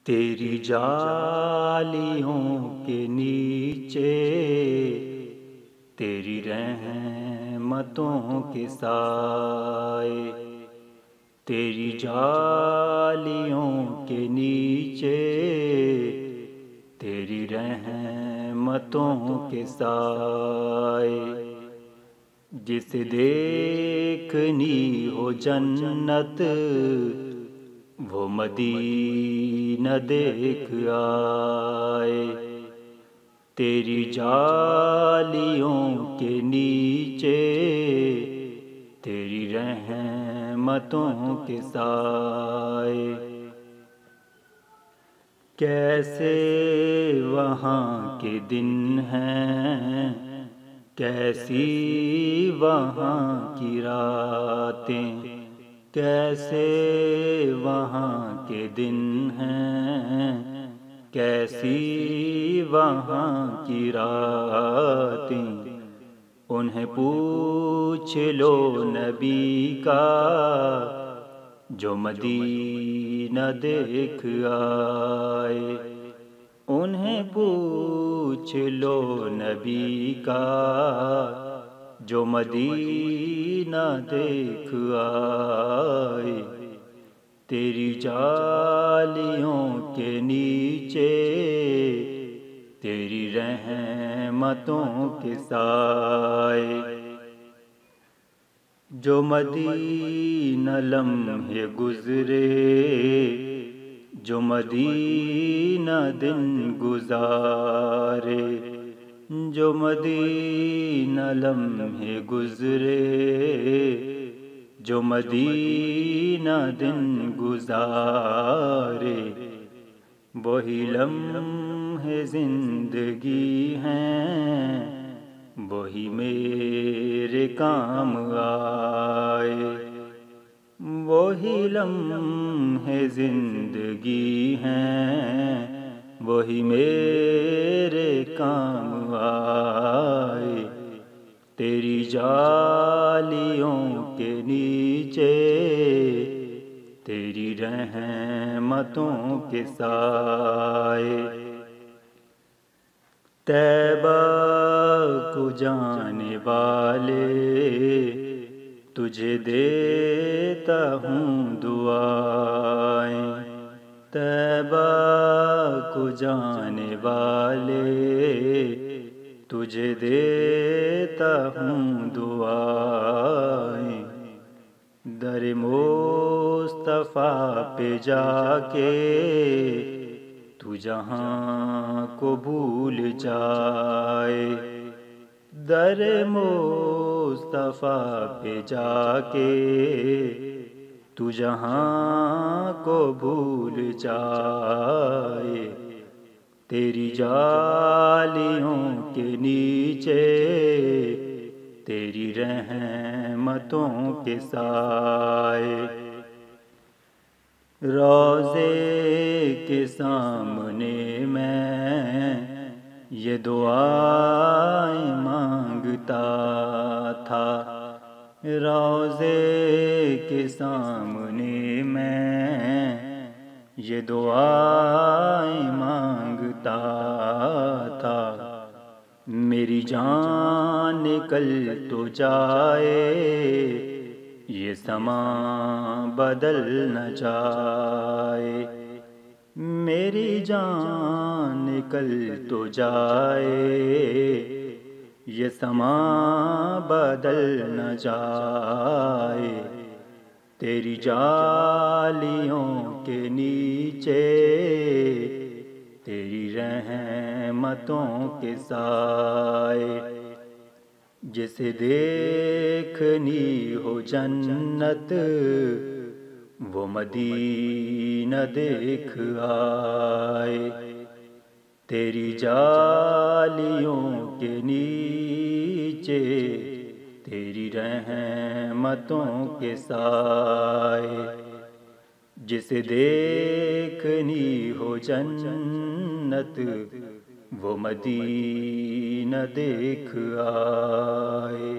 تیری جالیوں کے نیچے تیری رحمتوں کے سائے، تیری جالیوں کے نیچے تیری رحمتوں کے سائے، جسے دیکھنی ہو جنت وہ مدینہ دیکھ آئے، تیری جالیوں کے نیچے تیری رحمتوں کے سائے، کیسے وہاں کے دن ہیں، کیسی وہاں کی راتیں، کیسے وہاں کے دن ہیں، کیسی وہاں کی راتیں، انہیں پوچھ لو نبی کا جو مدینہ دیکھ آئے، انہیں پوچھ لو نبی کا جو مدینہ دیکھ آئے، تیری جالیوں کے نیچے تیری رحمتوں کے سائے، جو مدینہ لمحے گزرے، جو مدینہ دن گزارے، جو مدینہ لمحے گزرے، جو مدینہ دن گزارے، وہی لمحے زندگی ہیں، وہی میرے کام آئے، وہی لمحے زندگی ہیں، وہی میرے کام آئے، تیری جالیوں کے نیچے تیری رحمتوں کے سائے، طیبہ کو جانے والے تجھے دیتا ہوں دعائیں، طیبہ کو جانے والے تجھے دیتا ہوں دعائیں، در مصطفیٰ پہ جا کے تو جہاں کو بھول جائے، در مصطفیٰ پہ جا کے تو جہاں کو بھول جائے، تیری جالیوں کے نیچے تیری رحمتوں کے سائے، روضے کے سامنے میں یہ دعائیں مانگتا تھا، روضے کے سامنے میں یہ دعائیں مانگتا تھا، میری جان نکل تو جائے یہ سما بدل نہ جائے، میری جان نکل تو جائے یہ سما بدل نہ جائے، تیری جالیوں کے نیچے تیری رحمتوں کے سائے، جسے دیکھنی ہو جنت وہ مدینہ دیکھ آئے، تیری جالیوں کے نیچے تیری رحمتوں کے سائے، جسے دیکھنی ہو جنت وہ مدینہ دیکھ آئے۔